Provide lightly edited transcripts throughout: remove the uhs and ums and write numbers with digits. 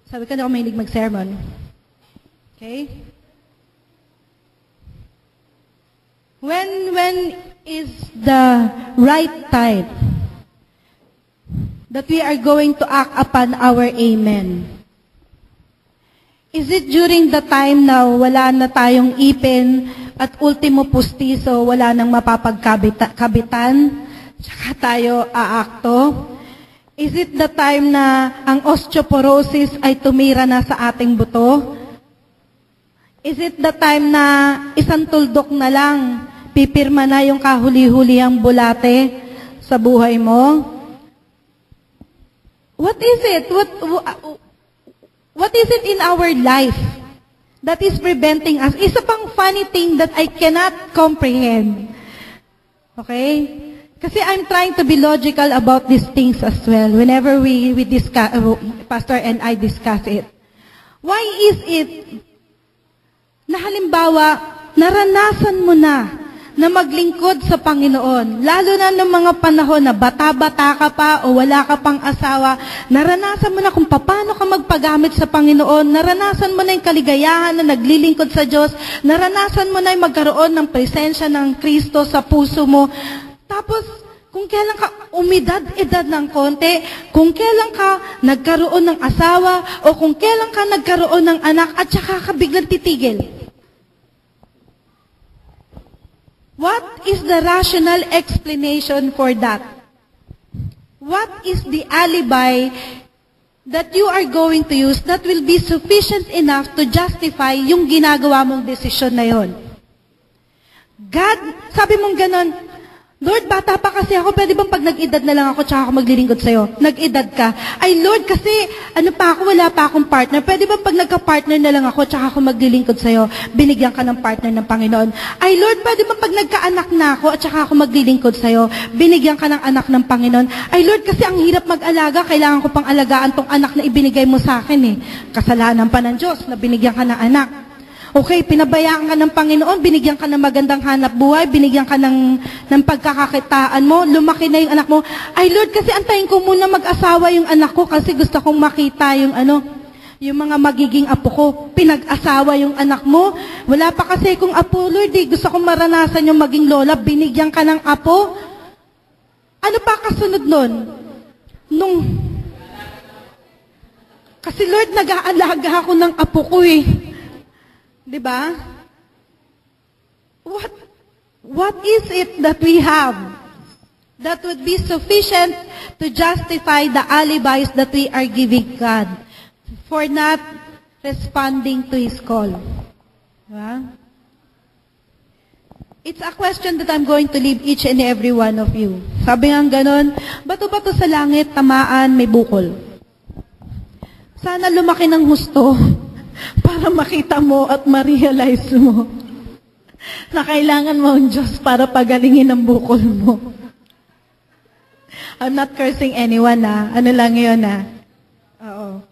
Sabi ko, hindi ako mahilig mag-sermon. Okay? When is the right time that we are going to act upon our amen? Is it during the time na wala na tayong ipin at ultimo pustiso, wala nang mapapagkabitan, tsaka tayo aakto? Is it the time na ang osteoporosis ay tumira na sa ating buto? Is it the time na isang tuldok na lang, pipirma na yung kahuli-huli ang bulate sa buhay mo? What is it? What is it in our life that is preventing us? Isa pang funny thing that I cannot comprehend. Okay? Kasi I'm trying to be logical about these things as well whenever we discuss, Pastor and I discuss it. Why is it na halimbawa, naranasan mo na maglingkod sa Panginoon, lalo na ng mga panahon na bata-bata ka pa o wala ka pang asawa, naranasan mo na kung paano ka magpagamit sa Panginoon, naranasan mo na yung kaligayahan na naglilingkod sa Diyos, naranasan mo na yung magkaroon ng presensya ng Kristo sa puso mo. Tapos, kung kailan ka umidad-edad ng konti, kung kailan ka nagkaroon ng asawa, o kung kailan ka nagkaroon ng anak, at saka ka biglang titigil. What is the rational explanation for that? What is the alibi that you are going to use that will be sufficient enough to justify yung ginagawa mong desisyon na yon? God, sabi mong ganon, Lord, bata pa kasi ako, pwede bang pag nag-edad na lang ako, tsaka ako maglilingkod sa'yo? Nag-edad ka. Ay, Lord, kasi wala pa akong partner. Pwede bang pag nagka-partner na lang ako, tsaka ako maglilingkod sa'yo? Binigyan ka ng partner ng Panginoon. Ay, Lord, pwede bang pag nagka-anak na ako, at tsaka ako maglilingkod sa'yo? Binigyan ka ng anak ng Panginoon. Ay, Lord, kasi ang hirap mag-alaga, kailangan ko pang alagaan tong anak na ibinigay mo sa akin eh. Kasalanan pa ng Diyos na binigyan ka ng anak. Okay, pinabayaan ka ng Panginoon, binigyan ka ng magandang hanap buhay, binigyan ka ng pagkakakitaan mo, lumaki na yung anak mo. Ay Lord, kasi antayin ko muna mag-asawa yung anak ko kasi gusto kong makita yung yung mga magiging apo ko. Pinag-asawa yung anak mo. Wala pa kasi kung apo, Lord, gusto kong maranasan yung maging lola, binigyan ka ng apo. Ano pa kasunod nun? Kasi Lord, nag-aalaga ako ng apo ko eh. Diba? What is it that we have that would be sufficient to justify the alibis that we are giving God for not responding to His call? Diba? It's a question that I'm going to leave each and every one of you. Sabi nga ganon, bato-bato sa langit, tamaan, may bukol. Sana lumaki ng husto para makita mo at ma-realize mo na kailangan mo ang Diyos para pagalingin ang bukol mo. I'm not cursing anyone Ano lang yun Oo.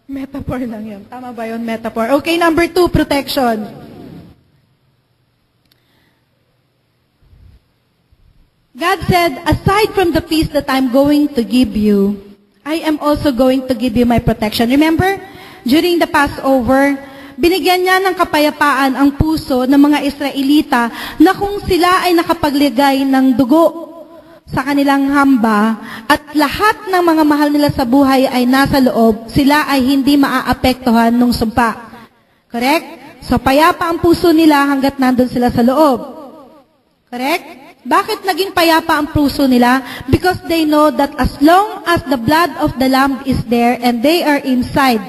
Metaphor lang yun. Tama ba yun? Metaphor. Okay, number 2, protection. God said, aside from the peace that I'm going to give you, I am also going to give you my protection. Remember? During the Passover, binigyan niya ng kapayapaan ang puso ng mga Israelita na kung sila ay nakapagligay ng dugo sa kanilang hamba at lahat ng mga mahal nila sa buhay ay nasa loob, sila ay hindi maaapektuhan ng sumpa. Correct? So, payapa ang puso nila hanggat nandun sila sa loob. Correct? Bakit naging payapa ang puso nila? Because they know that as long as the blood of the Lamb is there and they are inside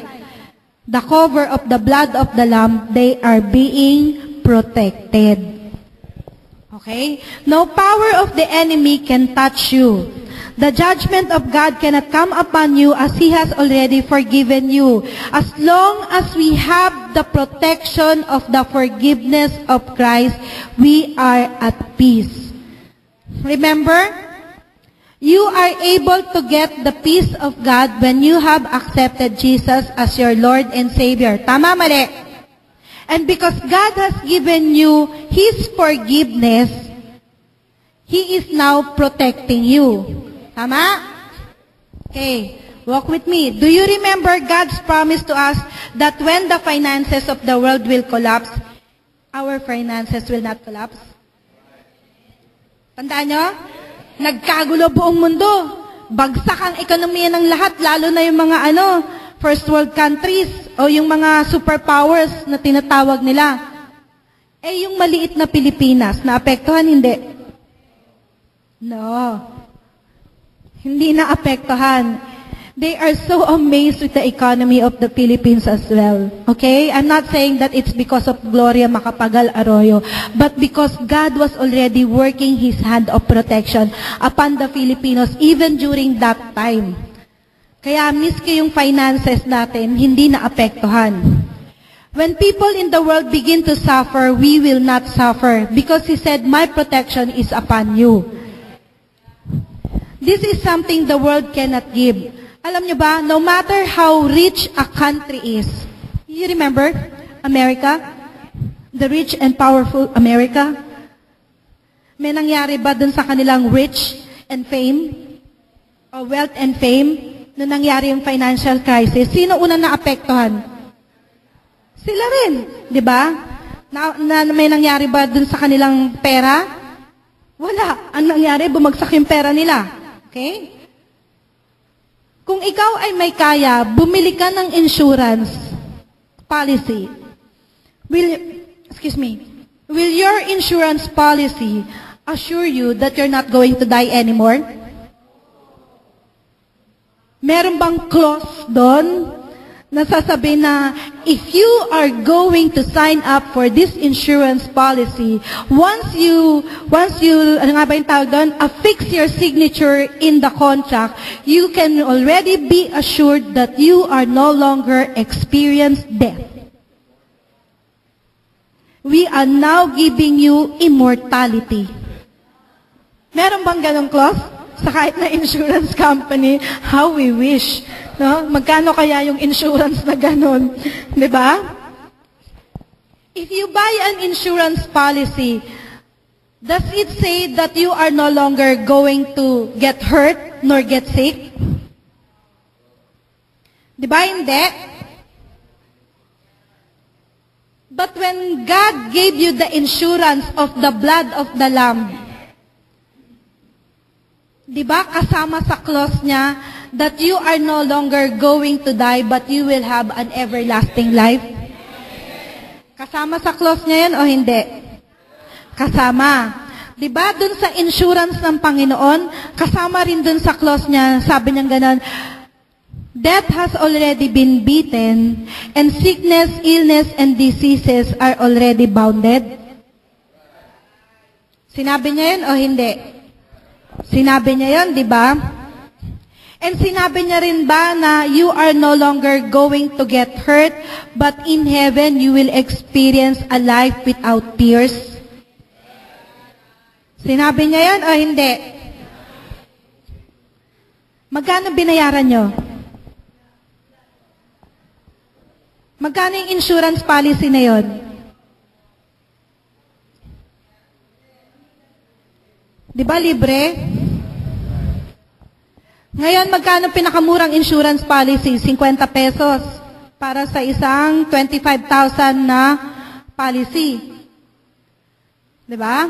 the cover of the blood of the Lamb, they are being protected. Okay? No power of the enemy can touch you. The judgment of God cannot come upon you as He has already forgiven you. As long as we have the protection of the forgiveness of Christ, we are at peace. Remember? You are able to get the peace of God when you have accepted Jesus as your Lord and Savior. Tama, mali? And because God has given you His forgiveness, He is now protecting you. Tama? Okay. Walk with me. Do you remember God's promise to us that when the finances of the world will collapse, our finances will not collapse? Tandaan nyo? Nagkagulo buong mundo. Bagsak ang ekonomiya ng lahat, lalo na yung mga first world countries o yung mga superpowers na tinatawag nila. Eh yung maliit na Pilipinas, naapektuhan hindi? No. Hindi naapektuhan. They are so amazed with the economy of the Philippines as well. Okay? I'm not saying that it's because of Gloria Macapagal Arroyo, but because God was already working His hand of protection upon the Filipinos even during that time. Kaya miski yung finances natin, hindi naapektuhan. When people in the world begin to suffer, we will not suffer because He said, my protection is upon you. This is something the world cannot give. Alam nyo ba, no matter how rich a country is, you remember America? The rich and powerful America? May nangyari ba dun sa kanilang rich and fame? O wealth and fame? Nung nangyari yung financial crisis, sino unang naapektuhan? Sila rin, di ba? Na may nangyari ba dun sa kanilang pera? Wala. Ang nangyari, bumagsak yung pera nila. Okay? Kung ikaw ay may kaya, bumili ka ng insurance policy. Will your insurance policy assure you that you're not going to die anymore? Meron bang clause doon na sasabihin na if you are going to sign up for this insurance policy, once you ano nga ba yung tawag doon, affix your signature in the contract, you can already be assured that you are no longer experience death. We are now giving you immortality. Meron bang ganong clause sa kahit na insurance company? How we wish. No? Magkano kaya yung insurance na ganon? Diba? If you buy an insurance policy, does it say that you are no longer going to get hurt nor get sick? Diba hindi? But when God gave you the insurance of the blood of the Lamb, diba kasama sa clause niya, that you are no longer going to die, but you will have an everlasting life? Kasama sa clause niya yan o hindi? Kasama. Diba dun sa insurance ng Panginoon, kasama rin dun sa clause niya, sabi niya ganon, death has already been beaten, and sickness, illness, and diseases are already bounded. Sinabi niya yun o hindi? Sinabi niya yun, diba? And sinabi niya rin ba na you are no longer going to get hurt, but in heaven you will experience a life without tears? Sinabi niya yan o hindi? Magkano binayaran nyo? Magkano yung insurance policy na yon? Di ba libre? Ngayon, magkano pinakamurang insurance policy? 50 pesos para sa isang 25,000 na policy. Di ba?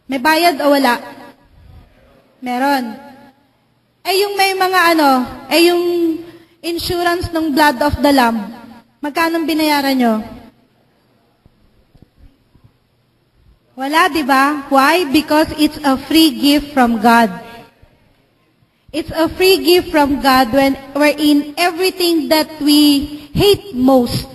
May bayad o wala? Meron. Eh yung may mga yung insurance ng blood of the Lamb, magkano binayaran nyo? Wala, di ba? Why? Because it's a free gift from God. It's a free gift from God wherein everything that we hate most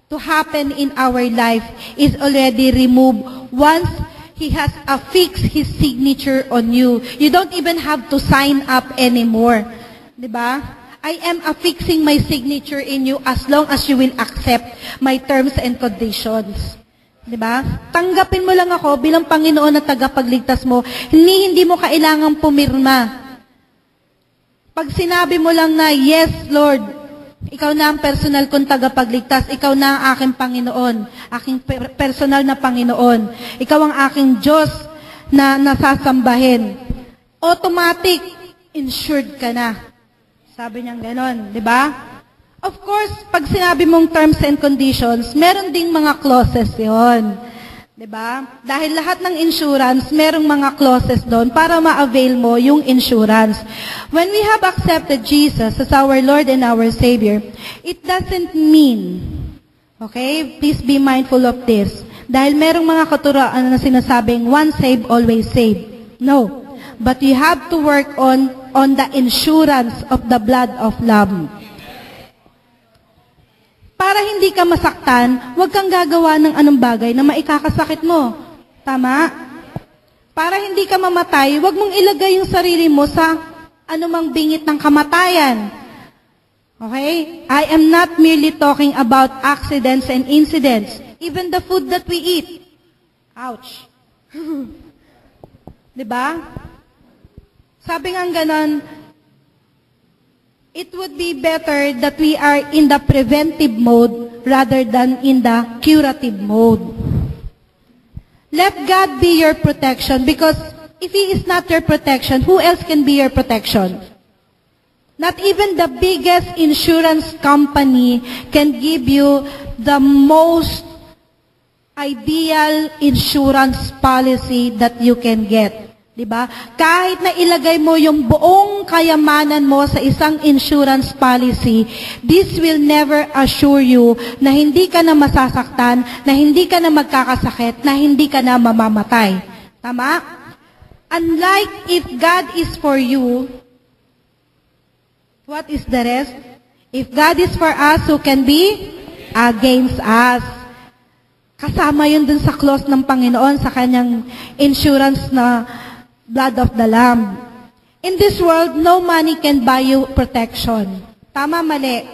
to happen in our life is already removed once He has affixed His signature on you. You don't even have to sign up anymore. Diba? I am affixing my signature in you as long as you will accept my terms and conditions. Diba? Tanggapin mo lang ako bilang Panginoon na tagapagligtas mo. Hindi mo kailangang pumirma. Pag sinabi mo lang na, yes, Lord, ikaw na ang personal kong tagapagligtas, ikaw na ang aking Panginoon, aking personal na Panginoon, ikaw ang aking Diyos na nasasambahin, automatic, insured ka na Sabi niya ganon, di ba? Of course, pag sinabi mong terms and conditions, meron ding mga clauses yon. Di ba? Dahil lahat ng insurance, merong mga clauses doon para ma-avail mo yung insurance. When we have accepted Jesus as our Lord and our Savior, it doesn't mean, okay, please be mindful of this, dahil merong mga katuroan na sinasabing, once saved, always saved. No. But you have to work on the insurance of the blood of Lamb. Para hindi ka masaktan, huwag kang gagawa ng anong bagay na maikakasakit mo. Tama? Para hindi ka mamatay, huwag mong ilagay yung sarili mo sa anumang bingit ng kamatayan. Okay? I am not merely talking about accidents and incidents. Even the food that we eat. Ouch. Diba? Sabi nga ganon, it would be better that we are in the preventive mode rather than in the curative mode. Let God be your protection because if He is not your protection, who else can be your protection? Not even the biggest insurance company can give you the most ideal insurance policy that you can get. Diba? Kahit na ilagay mo yung buong kayamanan mo sa isang insurance policy, this will never assure you na hindi ka na masasaktan, na hindi ka na magkakasakit, na hindi ka na mamamatay. Tama? Unlike if God is for you, what is the rest? If God is for us, who can be against us? Kasama yun dun sa clause ng Panginoon sa kanyang insurance na blood of the Lamb. In this world, no money can buy you protection. Tama, mali.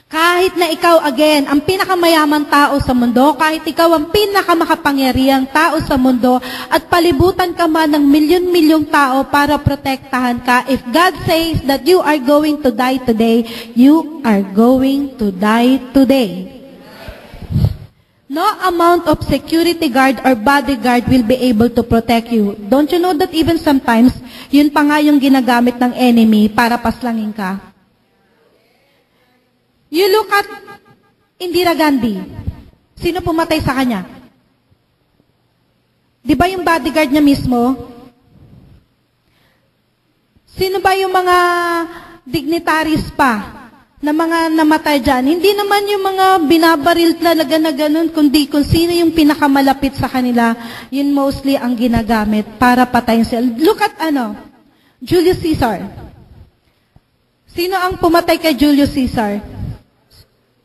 Kahit na ikaw, again, ang pinakamayaman tao sa mundo, kahit ikaw ang pinakamakapangyarihang tao sa mundo, at palibutan ka man ng milyon-milyong tao para protektahan ka, if God says that you are going to die today, you are going to die today. No amount of security guard or bodyguard will be able to protect you. Don't you know that even sometimes, yun pa nga yung ginagamit ng enemy para paslangin ka? You look at Indira Gandhi. Sino pumatay sa kanya? Di ba yung bodyguard niya mismo? Sino ba yung mga dignitaries pa na mga namatay dyan? Hindi naman yung mga binabaril talaga na ganun, kundi kung sino yung pinakamalapit sa kanila, yun mostly ang ginagamit para patayin sila. Look at Julius Caesar. Sino ang pumatay kay Julius Caesar?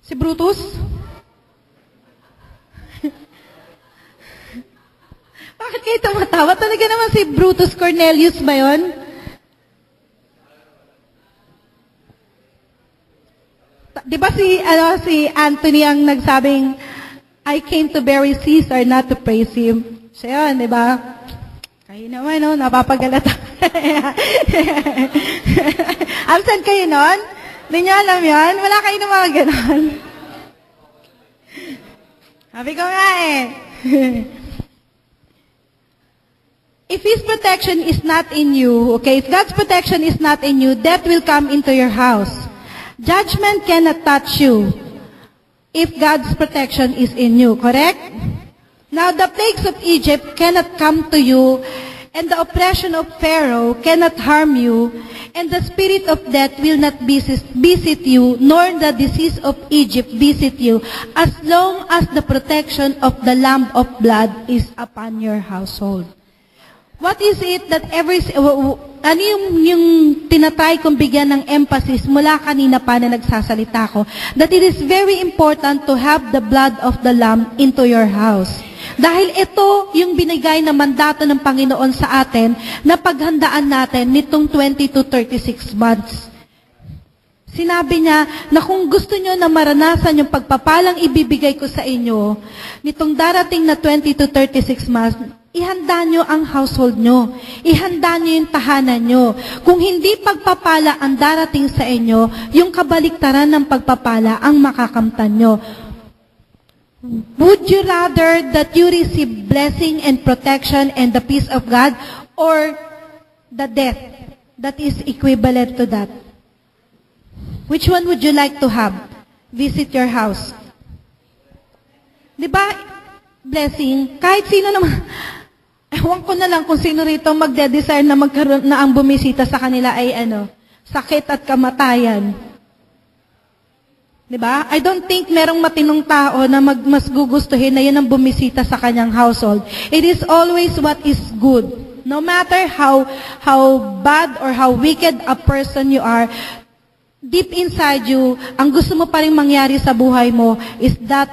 Si Brutus? Bakit kayo tumatawa? Talaga naman si Brutus Cornelius ba yun? Di ba si Anthony ang nagsabing, I came to bury Caesar, not to praise him. Siya yun, di ba? Kayo naman, no? Napapagalata. Absent kayo nun? Hindi niyo alam yun? Wala kayo ng mga ganon. Sabi ko nga eh. If His protection is not in you, okay, if God's protection is not in you, death will come into your house. Judgment cannot touch you if God's protection is in you, correct? Now, the plagues of Egypt cannot come to you, and the oppression of Pharaoh cannot harm you, and the spirit of death will not visit you, nor the disease of Egypt visit you, as long as the protection of the Lamb of blood is upon your household. What is it that ano yung tinatry kong bigyan ng emphasis mula kanina pa na nagsasalita ko? That it is very important to have the blood of the Lamb into your house. Dahil ito yung binigay na mandato ng Panginoon sa atin na paghandaan natin nitong 20 to 36 months. Sinabi niya na kung gusto nyo na maranasan yung pagpapalang ibibigay ko sa inyo, nitong darating na 20 to 36 months, ihanda nyo ang household nyo. Ihanda nyo yung tahanan nyo. Kung hindi pagpapala ang darating sa inyo, yung kabaliktaran ng pagpapala ang makakamtan nyo. Would you rather that you receive blessing and protection and the peace of God or the death that is equivalent to that? Which one would you like to have? Visit your house. Di ba? Blessing. Kahit sino naman, ewan ko na lang kung sino rito magde-desire na magkaroon na ang bumisita sa kanila ay sakit at kamatayan. Diba? I don't think merong matinong tao na mas gugustuhin na yun ang bumisita sa kanyang household. It is always what is good. No matter how bad or how wicked a person you are, deep inside you, ang gusto mo pa rin mangyari sa buhay mo is that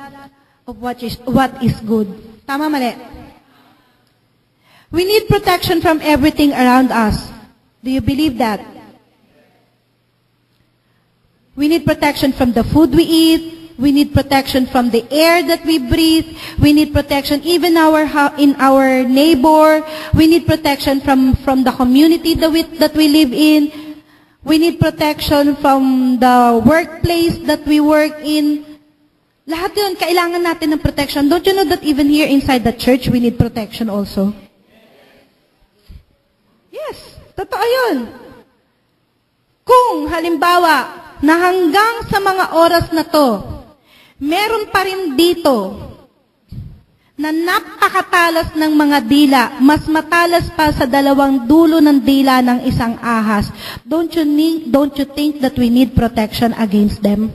of what is good. Tama, mali? We need protection from everything around us. Do you believe that? We need protection from the food we eat. We need protection from the air that we breathe. We need protection even in our neighbor. We need protection from the community that we live in. We need protection from the workplace that we work in. Lahat yun, kailangan natin ng protection. Don't you know that even here inside the church, we need protection also? Yes, totoo yun. Kung halimbawa, na hanggang sa mga oras na to, meron pa rin dito na napakatalas ng mga dila, mas matalas pa sa 2 dulo ng dila ng isang ahas. Don't you think that we need protection against them?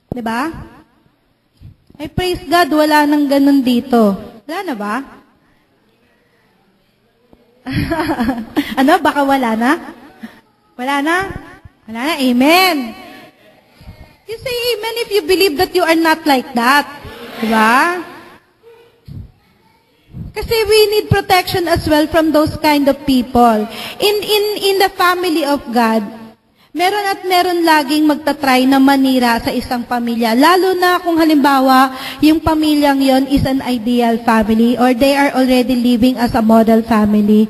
Diba? Ay, praise God, wala nang ganun dito. Wala na ba? Baka wala na? Wala na? Wala na, amen. You say amen if you believe that you are not like that. Diba? Kasi we need protection as well from those kind of people. In the family of God, meron laging magtatry na manira sa isang pamilya. Lalo na kung halimbawa, yung pamilyang yon is an ideal family or they are already living as a model family.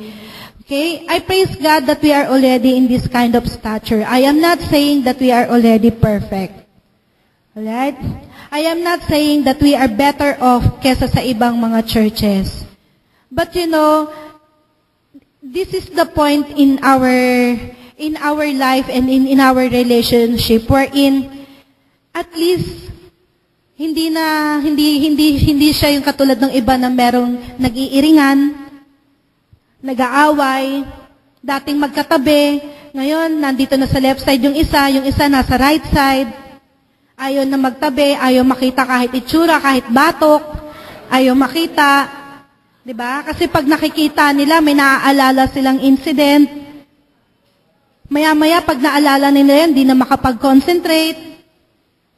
Okay? I praise God that we are already in this kind of stature. I am not saying that we are already perfect. Alright? I am not saying that we are better off kesa sa ibang mga churches. But this is the point in our life and in our relationship wherein at least hindi siya yung katulad ng iba na merong nag-iiringan, nag-aaway, dating magkatabi, ngayon nandito na sa left side yung isa nasa right side, ayaw na magtabi, ayaw makita kahit itsura, kahit batok, ayaw makita, diba? Kasi pag nakikita nila, may naaalala silang incident, maya-maya pag naalala nila yan, di na makapag-concentrate,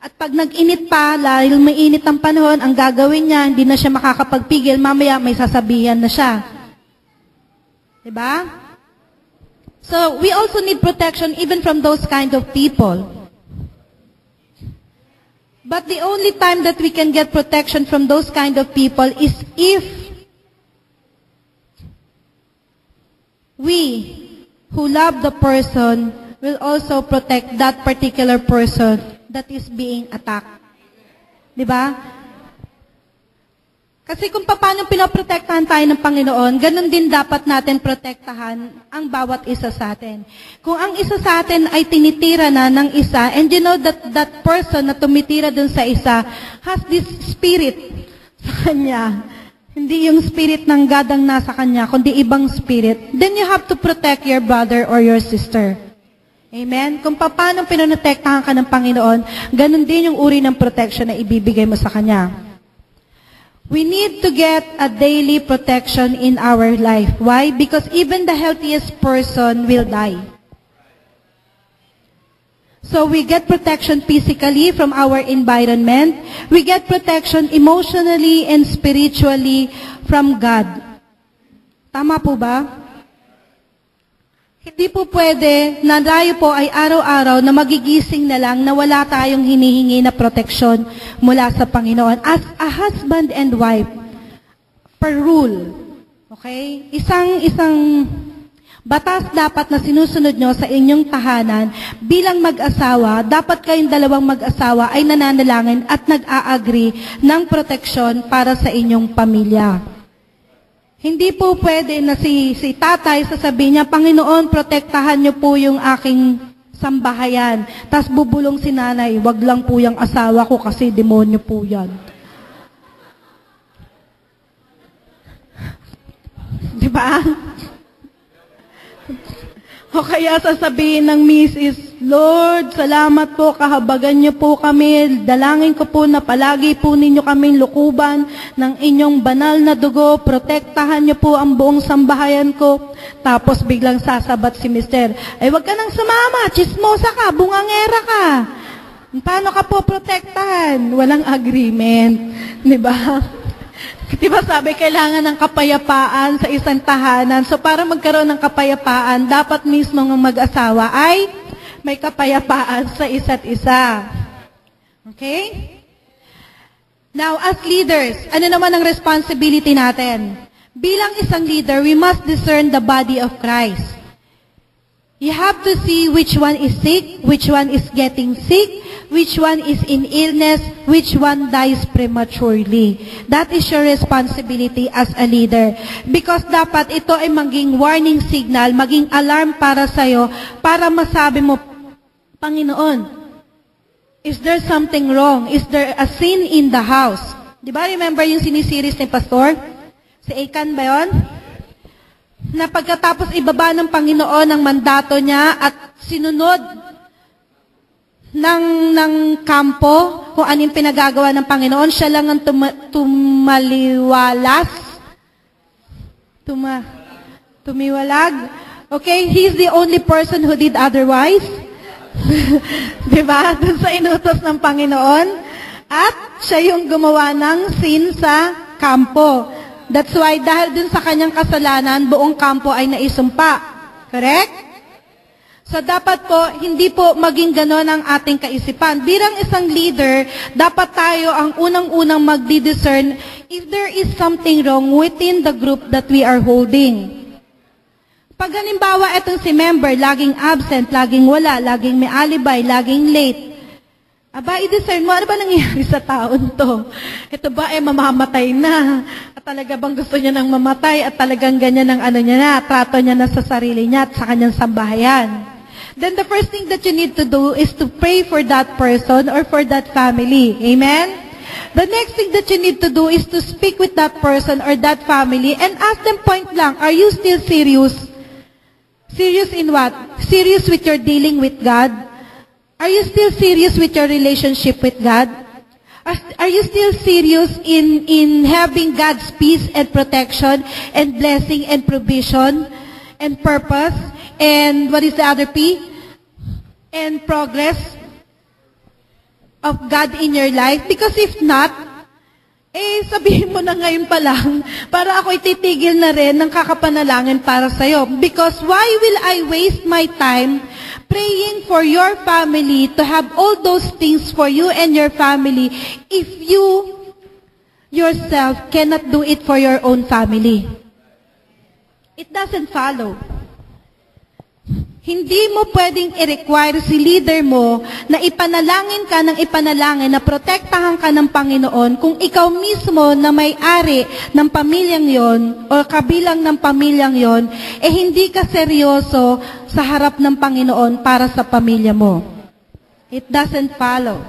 at pag nag-init pa, dahil may init ang panahon, ang gagawin niya, hindi na siya makakapagpigil, mamaya may sasabihan na siya. Diba? So, we also need protection even from those kind of people. But the only time that we can get protection from those kind of people is if we, who love the person, will also protect that particular person that is being attacked. Diba? Kasi kung paano pinoprotektahan tayo ng Panginoon, ganun din dapat natin protektahan ang bawat isa sa atin. Kung ang isa sa atin ay tinitira na ng isa, and you know that person na tumitira dun sa isa has this spirit sa kanya. Hindi yung spirit ng God ang nasa kanya, kundi ibang spirit. Then you have to protect your brother or your sister. Amen? Kung paano pinoprotektahan ka ng Panginoon, ganun din yung uri ng protection na ibibigay mo sa kanya. We need to get a daily protection in our life. Why? Because even the healthiest person will die. So we get protection physically from our environment. We get protection emotionally and spiritually from God. Tama po ba? Hindi po pwede na tayo po ay araw-araw na magigising na lang na wala tayong hinihingi na proteksyon mula sa Panginoon. As a husband and wife, per rule, okay? Isang batas dapat na sinusunod nyo sa inyong tahanan bilang mag-asawa, dapat kayong dalawang mag-asawa ay nananalangin at nag-a-agree ng proteksyon para sa inyong pamilya. Hindi po pwede na si tatay sasabihin niya, Panginoon, protektahan niyo po yung aking sambahayan. Tapos bubulong si nanay, wag lang po yung asawa ko kasi demonyo po yan. Diba? O kaya sasabihin ng Mrs., Lord, salamat po, kahabagan niyo po kami. Dalangin ko po na palagi po ninyo kaming lukuban ng inyong banal na dugo. Protektahan niyo po ang buong sambahayan ko. Tapos biglang sasabat si Mister, ay wag ka nang sumama, chismosa ka, bungangera ka. Paano ka po protektahan? Walang agreement. Diba? Diba sabi, kailangan ng kapayapaan sa isang tahanan. So para magkaroon ng kapayapaan, dapat mismo ng mag-asawa ay may kapayapaan sa isa't isa. Okay? Now, as leaders, ano naman ang responsibility natin? Bilang isang leader, we must discern the body of Christ. You have to see which one is sick, which one is getting sick, which one is in illness, which one dies prematurely. That is your responsibility as a leader. Because dapat ito ay maging warning signal, maging alarm para sa'yo, para masabi mo, Panginoon, is there something wrong? Is there a sin in the house? Diba, remember yung sinisiris ni Pastor? Si Achan ba yun? Na pagkatapos ibaba ng Panginoon ang mandato niya at sinunod ng kampo kung anong pinagagawa ng Panginoon, siya lang ang tumiwalag. Okay, he's the only person who did otherwise. Diba? Dun sa inutos ng Panginoon. At siya yung gumawa ng sin sa kampo. That's why dahil dun sa kanyang kasalanan, buong kampo ay naisumpa. Correct? So dapat po, hindi po maging ganon ang ating kaisipan. Bilang isang leader, dapat tayo ang unang-unang magdi-discern if there is something wrong within the group that we are holding. Pag halimbawa itong si member, laging absent, laging wala, laging may alibay, laging late, aba, i-discern mo, ano ba nangyayari sa taon to? Ito ba ay mamamatay na? At talaga bang gusto niya nang mamatay? At talagang ganyan ang ano niya na, trato niya na sa sarili niya at sa kanyang sambahayan. Then the first thing that you need to do is to pray for that person or for that family. Amen? The next thing that you need to do is to speak with that person or that family and ask them point blank, are you still serious? Serious in what? Serious with your dealing with God? Are you still serious with your relationship with God? Are you still serious in having God's peace and protection and blessing and provision and purpose? And what is the other P? And progress of God in your life? Because if not, sabihin mo na ngayon pa lang, para ako'y titigil na rin ng kakapanalangin para sa'yo. Because why will I waste my time praying for your family to have all those things for you and your family if you yourself cannot do it for your own family? It doesn't follow. Hindi mo pwedeng i-require si leader mo na ipanalangin ka ng ipanalangin, na protektahan ka ng Panginoon kung ikaw mismo na may-ari ng pamilyang yon o kabilang ng pamilyang yon, hindi ka seryoso sa harap ng Panginoon para sa pamilya mo. It doesn't follow.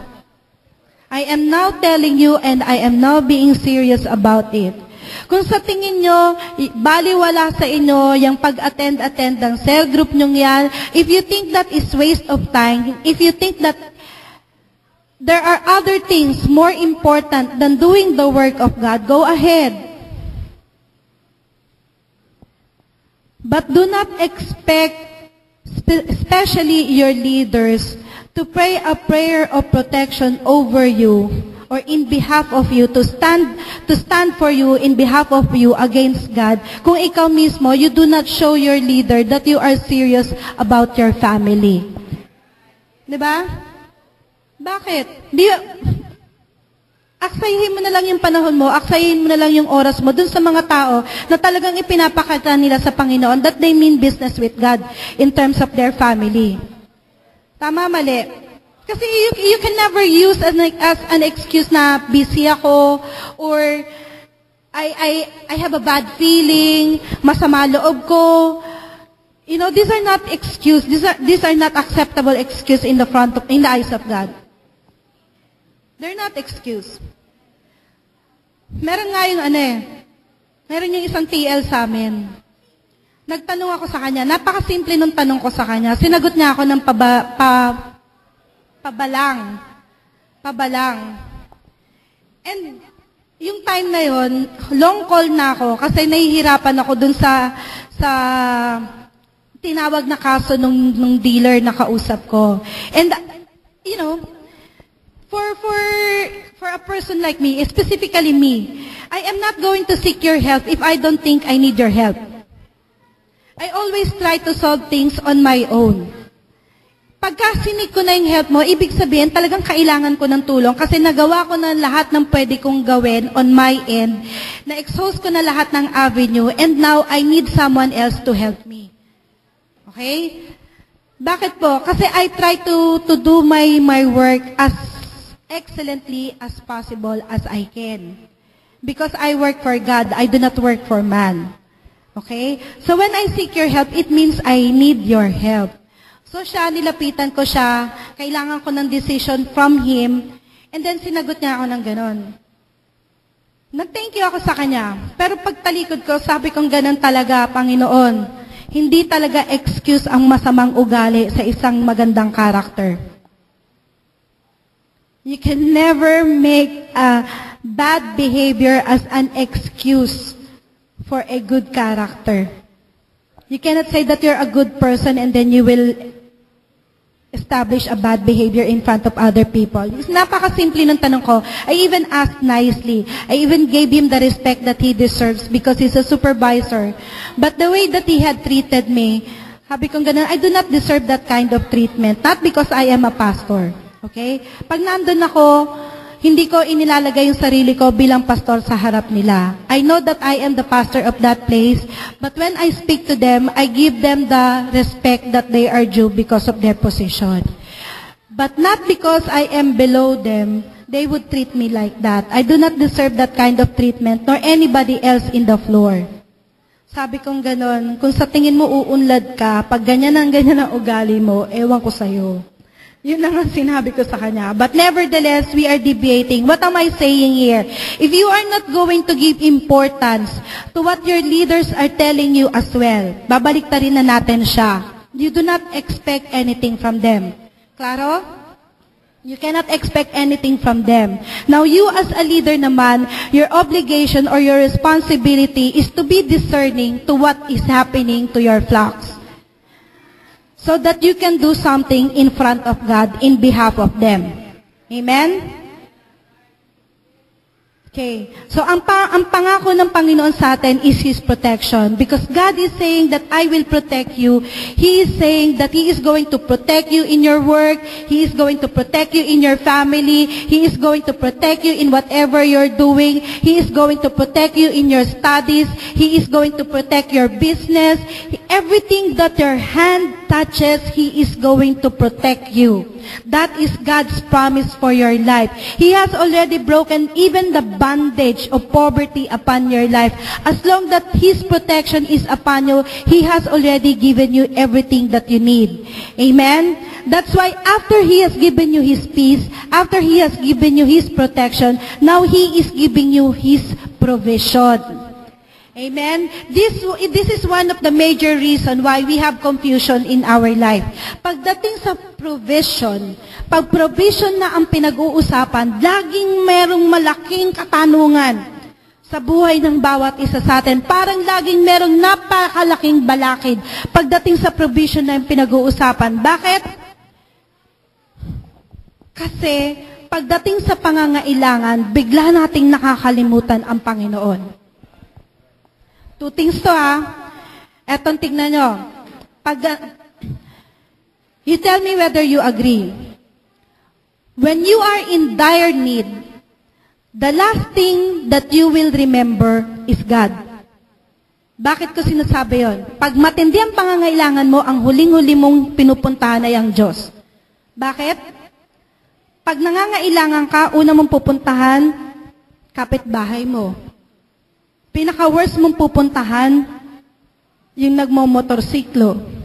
I am now telling you and I am now being serious about it. Kung sa tingin nyo, baliwala sa inyo yung pag-attend ng cell group nyo yan, if you think that is waste of time, if you think that there are other things more important than doing the work of God, go ahead. But do not expect, especially your leaders, to pray a prayer of protection over you or in behalf of you, to stand for you in behalf of you against God, kung ikaw mismo, you do not show your leader that you are serious about your family. Diba? Bakit? Aksayin mo na lang yung panahon mo, aksayin mo na lang yung oras mo dun sa mga tao na talagang ipinapakita nila sa Panginoon that they mean business with God in terms of their family. Tama, mali? Kasi you can never use as an excuse na busy ako or I have a bad feeling, masama loob ko. These are not excuse. These are not acceptable excuse in the eyes of God. They're not excuse. Meron nga yung meron yung isang TL sa amin. Nagtanong ako sa kanya, napakasimple nung tanong ko sa kanya. Sinagot niya ako ng pabalang. And yung time na yon, long call na ako kasi nahihirapan ako dun sa tinawag na kaso nung dealer na kausap ko. And, for a person like me, specifically me, I am not going to seek your help if I don't think I need your help. I always try to solve things on my own. Pagka sinig ko na yung help mo, ibig sabihin talagang kailangan ko ng tulong kasi nagawa ko na lahat ng pwede kong gawin on my end, na-exhaust ko na lahat ng avenue, and now I need someone else to help me. Okay? Bakit po? Kasi I try to do my work as excellently as possible as I can. Because I work for God, I do not work for man. Okay? So when I seek your help, it means I need your help. So nilapitan ko siya, kailangan ko ng decision from him, and then sinagot niya ako ng ganon. Nag-thank you ako sa kanya, pero pagtalikod ko, sabi kong ganon talaga, Panginoon, hindi talaga excuse ang masamang ugali sa isang magandang karakter. You can never make a bad behavior as an excuse for a good character. You cannot say that you're a good person and then you will establish a bad behavior in front of other people. Napakasimple ng tanong ko. I even asked nicely. I even gave him the respect that he deserves because he's a supervisor. But the way that he had treated me, sabi kong ganun, I do not deserve that kind of treatment. Not because I am a pastor. Okay? Pag nandun ako, hindi ko inilalagay yung sarili ko bilang pastor sa harap nila. I know that I am the pastor of that place, but when I speak to them, I give them the respect that they are due because of their position. But not because I am below them, they would treat me like that. I do not deserve that kind of treatment, nor anybody else in the floor. Sabi kong ganon, kung sa tingin mo uunlad ka, pag ganyan ang ugali mo, ewan ko sa'yo. Yun lang ang sinabi ko sa kanya. But nevertheless, we are debating. What am I saying here? If you are not going to give importance to what your leaders are telling you as well, babaliktarin na natin siya. You do not expect anything from them. Claro? You cannot expect anything from them. Now, you as a leader naman, your obligation or your responsibility is to be discerning to what is happening to your flocks, so that you can do something in front of God in behalf of them. Amen? Okay. So, ang pangako ng Panginoon sa atin is His protection. Because God is saying that I will protect you. He is saying that He is going to protect you in your work. He is going to protect you in your family. He is going to protect you in whatever you're doing. He is going to protect you in your studies. He is going to protect your business. Everything that your hand touches, He is going to protect you. That is God's promise for your life. He has already broken even the bondage of poverty upon your life. As long that His protection is upon you, He has already given you everything that you need. Amen? That's why after He has given you His peace, after He has given you His protection, now He is giving you His provision. Amen? This is one of the major reasons why we have confusion in our life. Pagdating sa provision, pag provision na ang pinag-uusapan, laging merong malaking katanungan sa buhay ng bawat isa sa atin. Parang laging merong napakalaking balakid pagdating sa provision na yung pinag-uusapan. Bakit? Kasi pagdating sa pangangailangan, bigla nating nakakalimutan ang Panginoon. Two things to Etong tignan nyo. You tell me whether you agree. When you are in dire need, the last thing that you will remember is God. Bakit ko sinasabi yon? Pag matindi ang pangangailangan mo, ang huling-huli mong pinupuntahan ay ang Diyos. Bakit? Pag nangangailangan ka, una mong pupuntahan, kapitbahay mo. Pinaka-worst mong pupuntahan, yung nagmo-motorsiklo.